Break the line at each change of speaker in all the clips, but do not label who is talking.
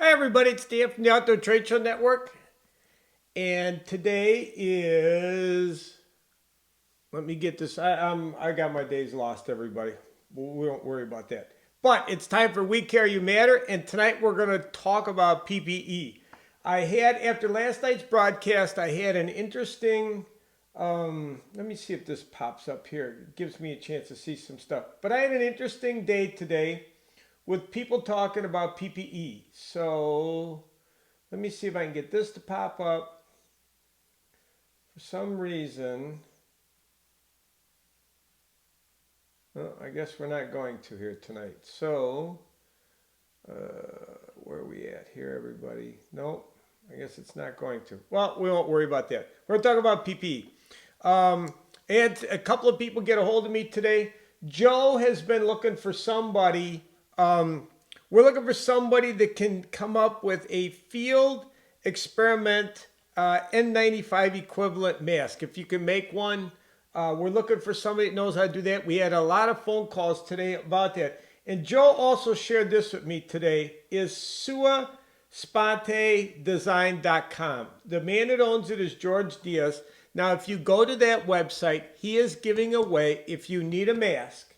Hi everybody, it's Dan from the Outdoor Trade Show Network. And today is, let me get this. I got my days lost, everybody. We don't worry about that. But it's time for We Care You Matter, and tonight we're going to talk about PPE. After last night's broadcast, I had an interesting, let me see if this pops up here. It gives me a chance to see some stuff. But I had an interesting day today with people talking about PPE. So let me see if I can get this to pop up. For some reason, well, I guess we're not going to here tonight. So, where are we at here, everybody? Nope, I guess it's not going to. Well, we won't worry about that. We're talking about PPE. And a couple of people get a hold of me today. Joe has been looking for somebody. We're looking for somebody that can come up with a field experiment N95 equivalent mask. If you can make one, we're looking for somebody that knows how to do that. We had a lot of phone calls today about that. And Joe also shared this with me today, is suaspontedesign.com. The man that owns it is George Diaz. Now, if you go to that website, he is giving away, if you need a mask,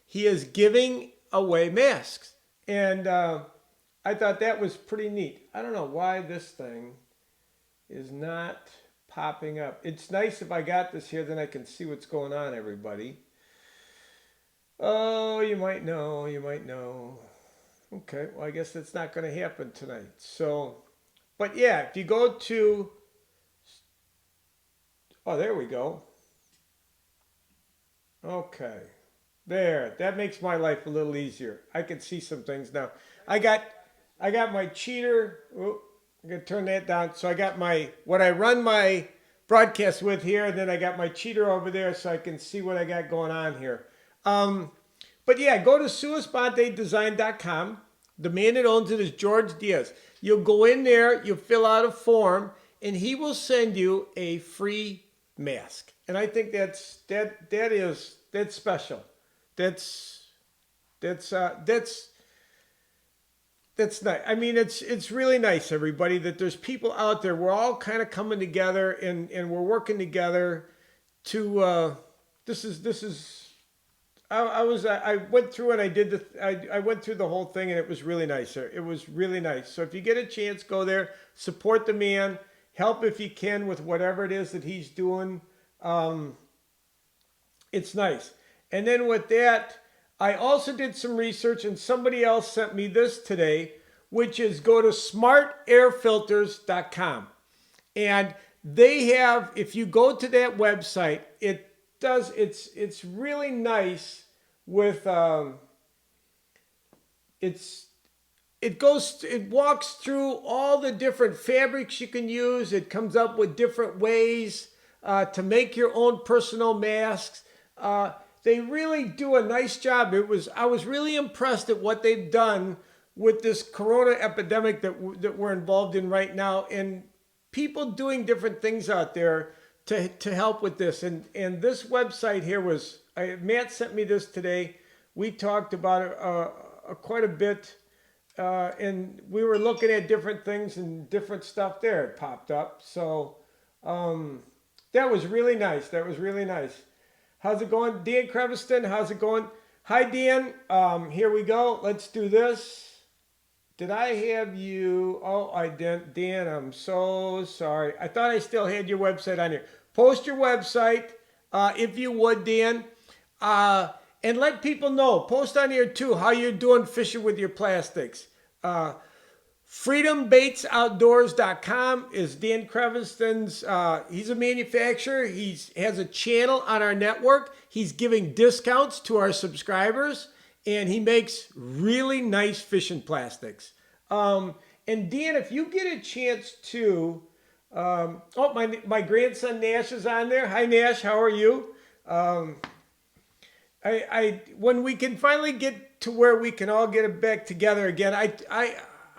he is giving away masks. And I thought that was pretty neat. I don't know why this thing is not popping up. It's nice if I got this here, then I can see what's going on, everybody. Oh, you might know, you might know. Okay, well, I guess that's not going to happen tonight. So, but yeah, if you go to, oh, there we go. Okay. There, that makes my life a little easier. I can see some things now. I got my cheater. Oh, I'm gonna turn that down. So I got what I run my broadcast with here, and then I got my cheater over there, so I can see what I got going on here. But yeah, go to suaspontedesign.com. The man that owns it is George Diaz. You'll go in there, you'll fill out a form, and he will send you a free mask. And I think that's special. That's nice. I mean, it's really nice, everybody, that there's people out there. We're all kind of coming together and we're working together to. This is. I went through and I went through the whole thing, and it was really nice. It was really nice. So if you get a chance, go there, support the man, help if you can with whatever it is that he's doing. It's nice. And then with that, I also did some research, and somebody else sent me this today, which is go to smartairfilters.com. And they have, if you go to that website, it's really nice with, it walks through all the different fabrics you can use. It comes up with different ways to make your own personal masks. They really do a nice job. I was really impressed at what they've done with this corona epidemic that we're involved in right now, and people doing different things out there to help with this. And this website here Matt sent me this today. We talked about it quite a bit, and we were looking at different things and different stuff there. It popped up. So that was really nice. That was really nice. How's it going? Dan Creviston, how's it going? Hi, Dan. Here we go. Let's do this. Did I have you? Oh, I didn't. Dan, I'm so sorry. I thought I still had your website on here. Post your website, if you would, Dan. And let people know. Post on here, too, how you're doing fishing with your plastics. FreedomBaitsOutdoors.com is Dan Creviston's. He's a manufacturer. He has a channel on our network. He's giving discounts to our subscribers, and he makes really nice fishing plastics. And Dan, if you get a chance to, my grandson Nash is on there. Hi Nash, how are you? When we can finally get to where we can all get it back together again,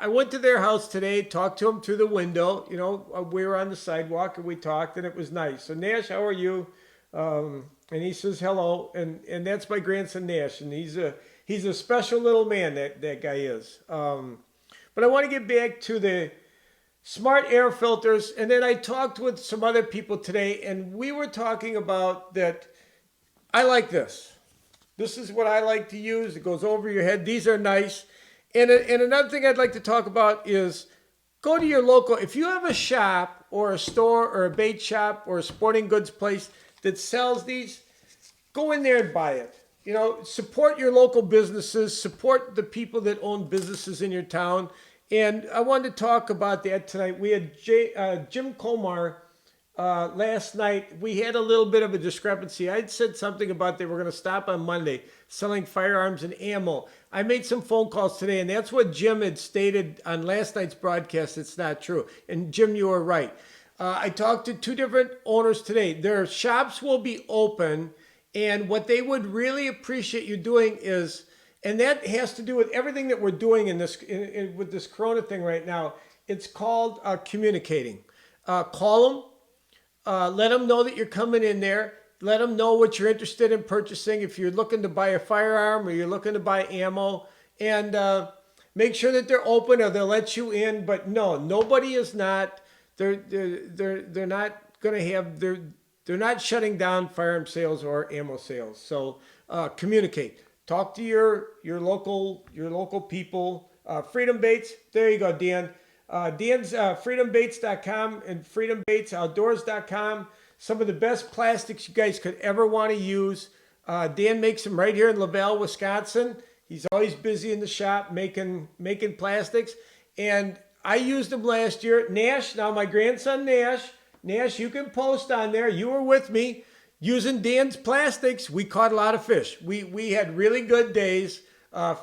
I went to their house today, talked to them through the window. You know, we were on the sidewalk and we talked, and it was nice. So Nash, how are you? And he says hello, and that's my grandson Nash, and he's a special little man. That guy is. But I want to get back to the smart air filters. And then I talked with some other people today, and we were talking about that. I like this. This is what I like to use. It goes over your head. These are nice. And another thing I'd like to talk about is go to your local. If you have a shop or a store or a bait shop or a sporting goods place that sells these, go in there and buy it. You know, support your local businesses, support the people that own businesses in your town. And I wanted to talk about that tonight. We had Jim Colmar last night. We had a little bit of a discrepancy. I'd said something about they were going to stop on Monday selling firearms and ammo. I made some phone calls today, and that's what Jim had stated on last night's broadcast. It's not true. And Jim, you were right. I talked to two different owners today. Their shops will be open, and what they would really appreciate you doing is, and that has to do with everything that we're doing in this with this Corona thing right now. It's called communicating. Call them, let them know that you're coming in there. Let them know what you're interested in purchasing. If you're looking to buy a firearm or you're looking to buy ammo, and make sure that they're open or they'll let you in. But no, nobody is not. They're not going to have. They're not shutting down firearm sales or ammo sales. So communicate. Talk to your local people. Freedom Baits. There you go, Dan. Dan's freedombaits.com and freedombaitsoutdoors.com. Some of the best plastics you guys could ever want to use. Dan makes them right here in Laval, Wisconsin. He's always busy in the shop making plastics. And I used them last year. Nash, now my grandson Nash, you can post on there. You were with me using Dan's plastics. We caught a lot of fish. We had really good days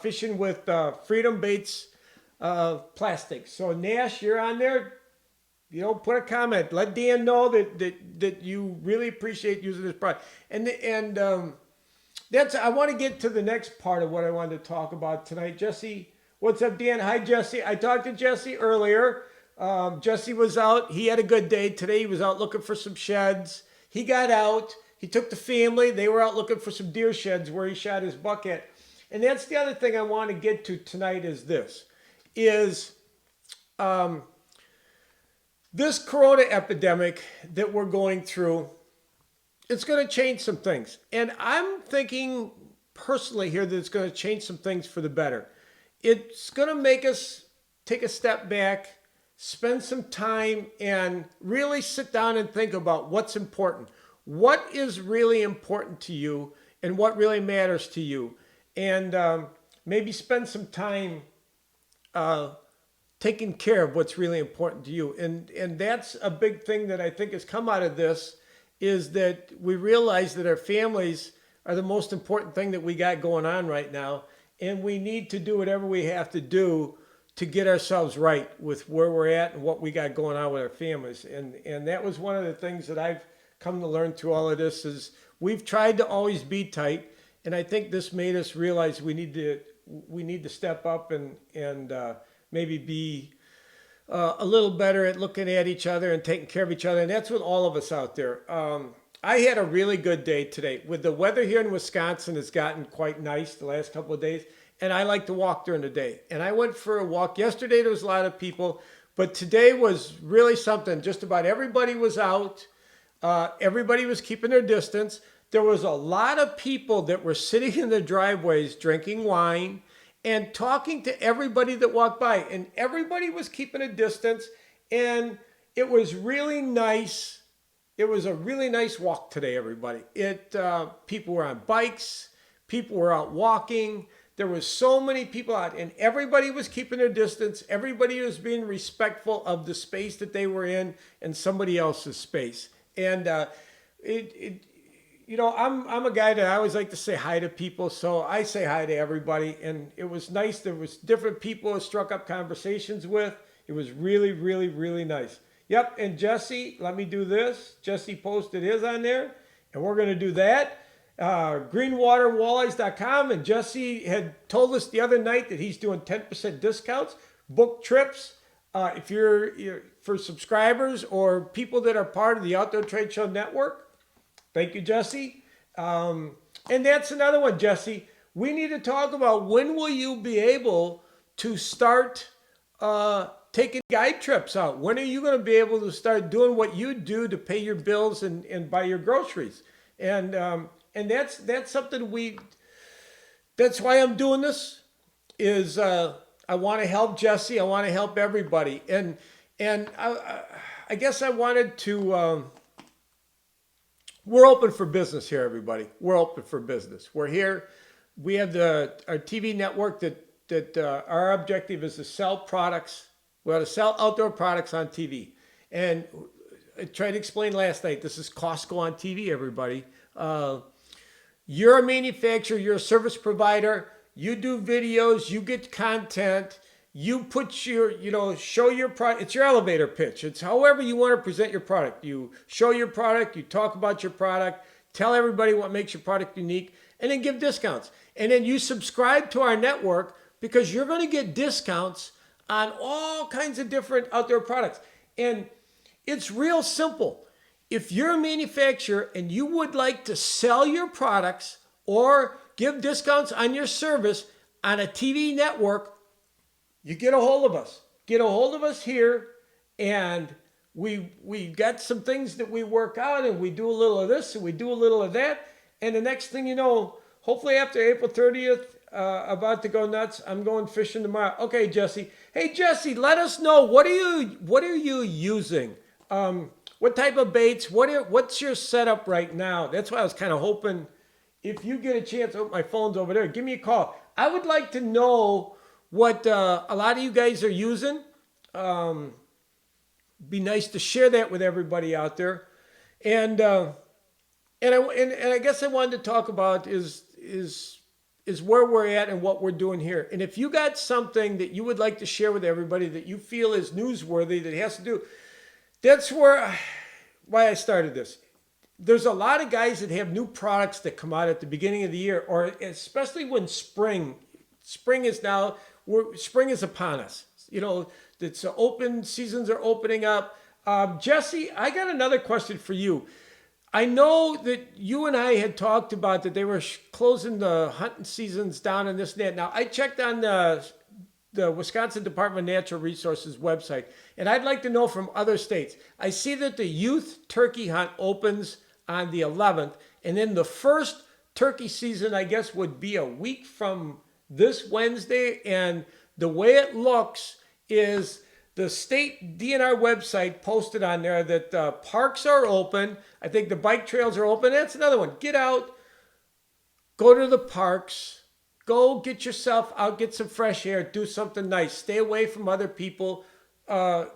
fishing with Freedom Baits plastics. So Nash, you're on there. You know, put a comment. Let Dan know that you really appreciate using this product. And that's. I want to get to the next part of what I wanted to talk about tonight. Jesse, what's up, Dan? Hi, Jesse. I talked to Jesse earlier. Jesse was out. He had a good day today. He was out looking for some sheds. He got out. He took the family. They were out looking for some deer sheds where he shot his buck at. And that's the other thing I want to get to tonight is this. This Corona epidemic that we're going through, it's going to change some things. And I'm thinking personally here that it's going to change some things for the better. It's going to make us take a step back, spend some time, and really sit down and think about what's important. What is really important to you and what really matters to you? And maybe spend some time taking care of what's really important to you. And that's a big thing that I think has come out of this, is that we realize that our families are the most important thing that we got going on right now. And we need to do whatever we have to do to get ourselves right with where we're at and what we got going on with our families. And that was one of the things that I've come to learn through all of this is we've tried to always be tight. And I think this made us realize we need to step up and maybe be a little better at looking at each other and taking care of each other. And that's with all of us out there. I had a really good day today. With the weather here in Wisconsin has gotten quite nice the last couple of days. And I like to walk during the day. And I went for a walk. Yesterday there was a lot of people. But today was really something. Just about everybody was out. Everybody was keeping their distance. There was a lot of people that were sitting in the driveways drinking wine and talking to everybody that walked by. And everybody was keeping a distance. And it was really nice. It was a really nice walk today, everybody. People were on bikes. People were out walking. There was so many people out, and everybody was keeping their distance. Everybody was being respectful of the space that they were in and somebody else's space. And I'm a guy that I always like to say hi to people, so I say hi to everybody. And it was nice. There was different people I struck up conversations with. It was really, really, really nice. Yep, and Jesse, let me do this. Jesse posted his on there, and we're going to do that. Greenwaterwalleyes.com, and Jesse had told us the other night that he's doing 10% discounts, book trips. If you're for subscribers or people that are part of the Outdoor Trade Show Network. Thank you, Jesse. And that's another one, Jesse. We need to talk about when will you be able to start taking guide trips out? When are you going to be able to start doing what you do to pay your bills and buy your groceries? And that's something that's why I'm doing this is I want to help Jesse. I want to help everybody. And I guess I wanted to, we're open for business here, everybody. We're open for business. We're here. We have our TV network that our objective is to sell products. We want to sell outdoor products on TV. And I tried to explain last night, this is Costco on TV, everybody. You're a manufacturer, you're a service provider, you do videos, you get content, you put show your product. It's your elevator pitch. It's however you want to present your product. You show your product, you talk about your product, tell everybody what makes your product unique, and then give discounts. And then you subscribe to our network because you're going to get discounts on all kinds of different outdoor products. And it's real simple. If you're a manufacturer and you would like to sell your products or give discounts on your service on a TV network, you get a hold of us. Get a hold of us here, and we got some things that we work out, and we do a little of this and we do a little of that. And the next thing you know, hopefully after April 30th, about to go nuts. I'm going fishing tomorrow. Okay, Jesse. Hey, Jesse, let us know, what are you using? What type of baits? What's your setup right now? That's why I was kind of hoping if you get a chance. Oh, my phone's over there. Give me a call. I would like to know what a lot of you guys are using. Be nice to share that with everybody out there. And I guess I wanted to talk about is where we're at and what we're doing here. And if you got something that you would like to share with everybody that you feel is newsworthy that has to do, that's why I started this. There's a lot of guys that have new products that come out at the beginning of the year, or especially when spring is upon us. It's open, seasons are opening up. Jesse, I got another question for you. I know that you and I had talked about that they were closing the hunting seasons down and this and that. Now, I checked on the Wisconsin Department of Natural Resources website, and I'd like to know from other states. I see that the youth turkey hunt opens on the 11th, and then the first turkey season, I guess, would be a week from this Wednesday. And the way it looks is the state DNR website posted on there that parks are open. I think the bike trails are open. That's another one. Get out, go to the parks, go get yourself out, get some fresh air, do something nice. Stay away from other people.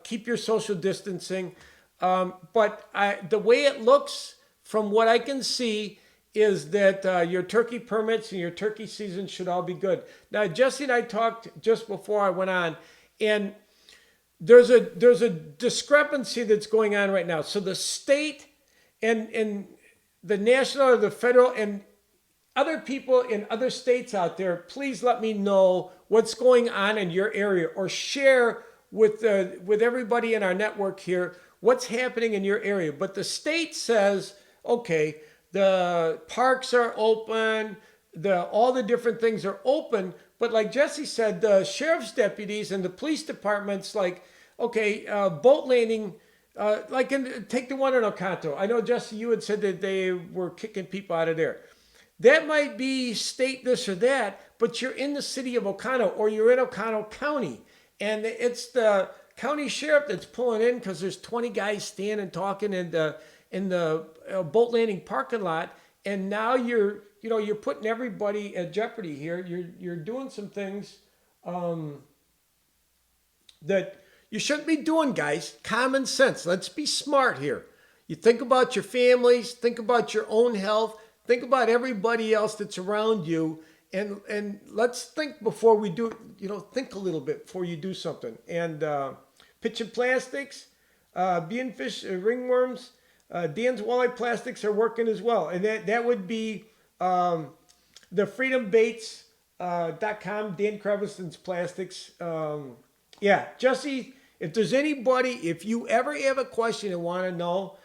Keep your social distancing. But the way it looks, from what I can see, is that your turkey permits and your turkey season should all be good. Now, Jesse and I talked just before I went on, and there's a discrepancy that's going on right now. So the state and the national or the federal and other people in other states out there, please let me know what's going on in your area, or share with everybody in our network here what's happening in your area. But the state says, okay, the parks are open, all the different things are open, but like Jesse said, the sheriff's deputies and the police departments, like, okay, boat landing, take the one in Oconto. I know, Jesse, you had said that they were kicking people out of there. That might be state this or that, but you're in the city of Oconto, or you're in Oconto County, and it's the county sheriff that's pulling in because there's 20 guys standing talking in the boat landing parking lot, and now you're putting everybody at jeopardy here. You're doing some things that you shouldn't be doing, guys. Common sense. Let's be smart here. You think about your families, think about your own health, think about everybody else that's around you, and let's think before we do. Think a little bit before you do something. And pitching plastics, being fish, ringworms. Dan's Walleye Plastics are working as well. And that would be the freedombaits.com, Dan Creviston's Plastics. Yeah, Jesse, if there's anybody, if you ever have a question and want to know,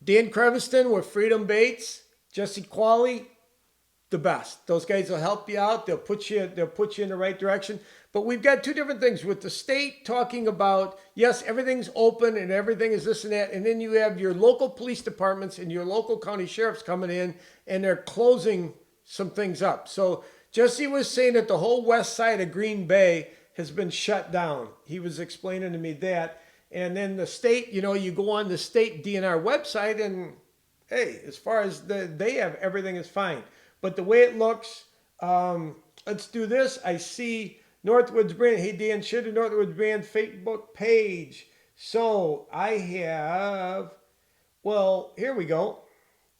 Dan Creviston with Freedom Baits, Jesse Qualley, the best. Those guys will help you out. They'll put you in the right direction. But we've got two different things with the state talking about, yes, everything's open and everything is this and that. And then you have your local police departments and your local county sheriffs coming in and they're closing some things up. So Jesse was saying that the whole west side of Green Bay has been shut down. He was explaining to me that. And then the state, you go on the state DNR website and hey, as far as they have, everything is fine. But the way it looks, let's do this. I see Northwoods Brand. Hey, Dan, share the Northwoods Brand Facebook page. So I have, well, here we go.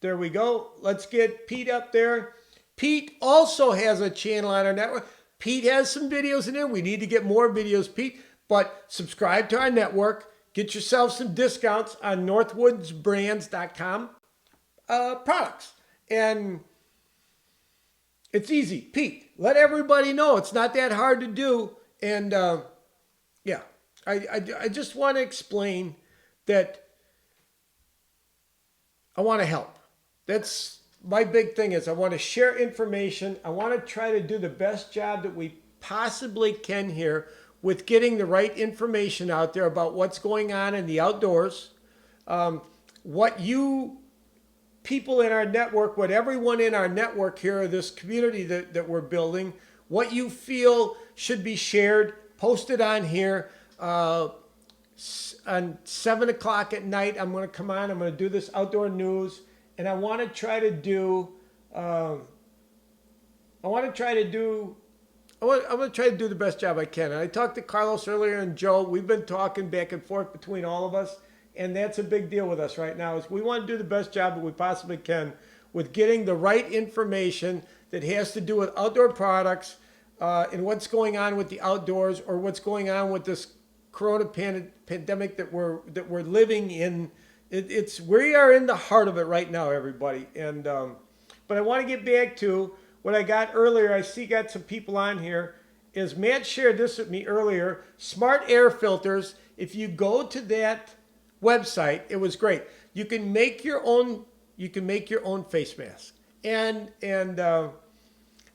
There we go. Let's get Pete up there. Pete also has a channel on our network. Pete has some videos in there. We need to get more videos, Pete. But subscribe to our network. Get yourself some discounts on northwoodsbrands.com products. And it's easy. Pete, let everybody know. It's not that hard to do. And yeah, I just want to explain that I want to help. That's my big thing is I want to share information. I want to try to do the best job that we possibly can here with getting the right information out there about what's going on in the outdoors, what you people in our network, what everyone in our network here, this community that we're building, what you feel should be shared, posted on here. On 7 o'clock at night, I'm going to come on. I'm going to do this outdoor news, and I want to try to do. I'm going to try to do the best job I can. And I talked to Carlos earlier and Joe. We've been talking back and forth between all of us. And that's a big deal with us right now is we want to do the best job that we possibly can with getting the right information that has to do with outdoor products and what's going on with the outdoors or what's going on with this corona pandemic that we're living in. We are in the heart of it right now, everybody. And but I want to get back to what I got earlier. I got some people on here. Is Matt shared this with me earlier? Smart air filters. If you go to that website, it was great. You can make your own. You can make your own face mask, and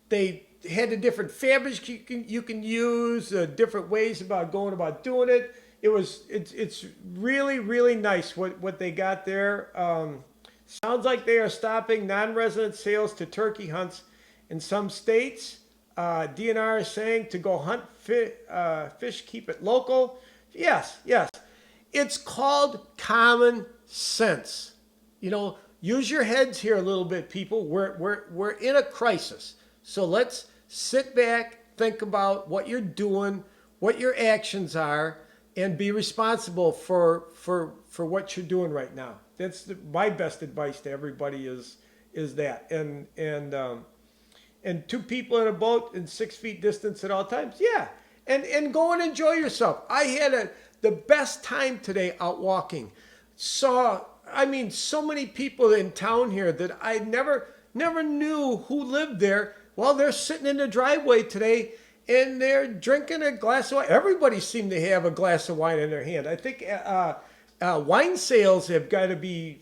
they had the different fabrics you can use, different ways about going about doing it. It's really really nice what they got there. Sounds like they are stopping non-resident sales to turkey hunts in some states. DNR is saying to go hunt fish, keep it local. Yes. It's called common sense. Use your heads here a little bit, people. We're in a crisis. So let's sit back, think about what you're doing, what your actions are, and be responsible for what you're doing right now. That's my best advice to everybody is that. And two people in a boat in 6 feet distance at all times. Yeah. And go and enjoy yourself. I had the best time today out walking. So many people in town here that I never knew who lived there. Well, they're sitting in the driveway today and they're drinking a glass of wine. Everybody seemed to have a glass of wine in their hand. I think wine sales have got to be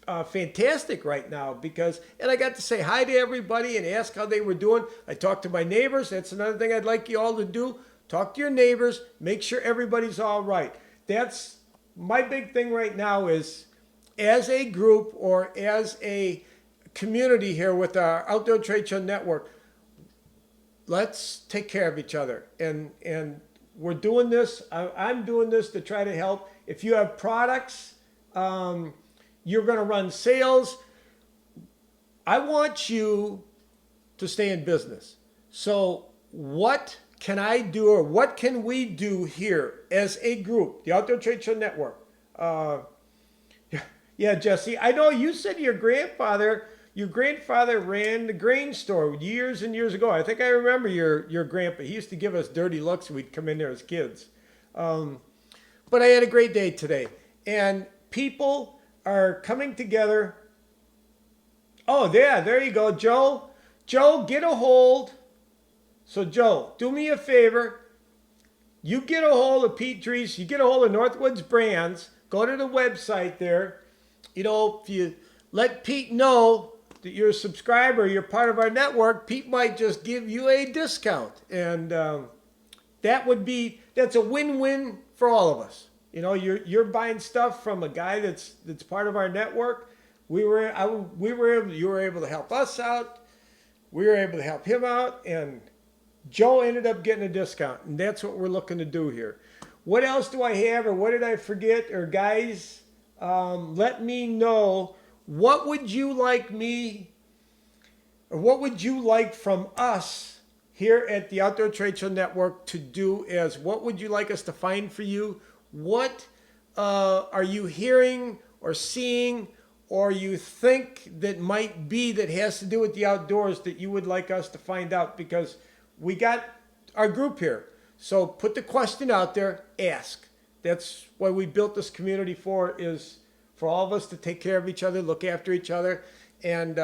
fantastic right now and I got to say hi to everybody and ask how they were doing. I talked to my neighbors. That's another thing I'd like you all to do. Talk to your neighbors. Make sure everybody's all right. That's my big thing right now is as a group or as a community here with our Outdoor Trade Show Network, let's take care of each other. And we're doing this. I'm doing this to try to help. If you have products, you're going to run sales. I want you to stay in business. So what can I do or what can we do here as a group, the Outdoor Trade Show Network? Yeah, Jesse, I know you said your grandfather ran the grain store years and years ago. I think I remember your grandpa. He used to give us dirty looks when we'd come in there as kids. But I had a great day today. And people are coming together. Oh, yeah, there you go, Joe. Joe, get a hold. So, Joe, do me a favor. You get a hold of Pete Dries. You get a hold of Northwoods Brands. Go to the website there. If you let Pete know that you're a subscriber, you're part of our network, Pete might just give you a discount. And that's a win-win for all of us. You know, you're buying stuff from a guy that's part of our network. You were able to help us out. We were able to help him out, and Joe ended up getting a discount, and that's what we're looking to do here. What else do I have, or what did I forget? Or guys, let me know, what would you like me, or what would you like from us here at the Outdoor Trade Show Network to do? As what would you like us to find for you? What are you hearing or seeing, or you think that might be that has to do with the outdoors that you would like us to find out? Because we got our group here. So put the question out there, ask. That's what we built this community for, is for all of us to take care of each other, look after each other, and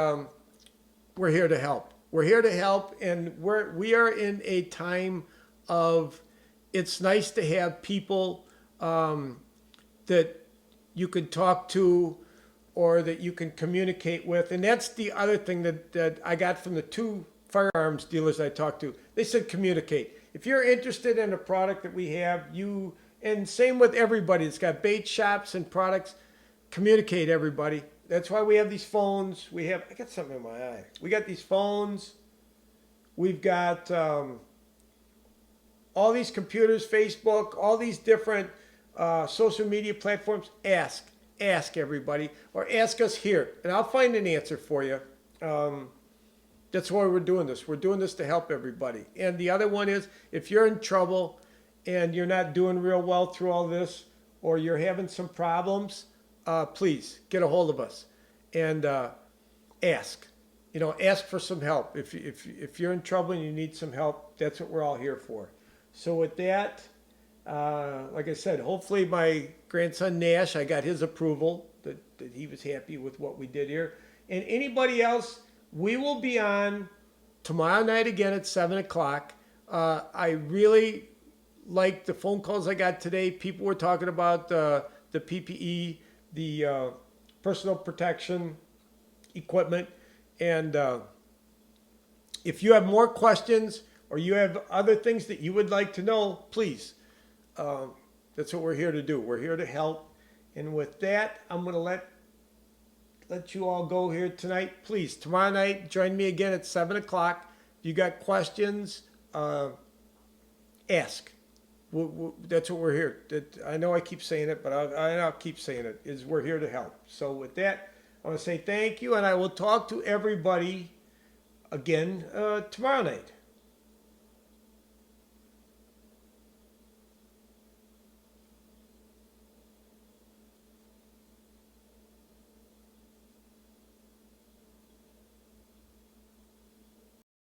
we're here to help. We're here to help, and we are in a time of, it's nice to have people that you can talk to or that you can communicate with. And that's the other thing that I got from the two firearms dealers I talked to. They said communicate. If you're interested in a product that we have, and same with everybody that's got bait shops and products, communicate, everybody. That's why we have these phones. I got something in my eye. We got these phones. We've got all these computers, Facebook, all these different social media platforms. Ask everybody, or ask us here, and I'll find an answer for you. That's why we're doing this. We're doing this to help everybody. And the other one is, if you're in trouble and you're not doing real well through all this, or you're having some problems, please get a hold of us and ask. You know, ask for some help. If you're in trouble and you need some help, that's what we're all here for. So with that, like I said, hopefully my grandson Nash, I got his approval that he was happy with what we did here. And anybody else, we will be on tomorrow night again at 7 o'clock. I really like the phone calls I got today. People were talking about the PPE, the personal protection equipment. And if you have more questions or you have other things that you would like to know, please. That's what we're here to do. We're here to help. And with that, I'm going to let you all go here tonight. Please, tomorrow night, join me again at 7 o'clock. If you got questions, ask. That's what we're here. I know I keep saying it, but I'll keep saying it, is we're here to help. So with that, I want to say thank you, and I will talk to everybody again tomorrow night.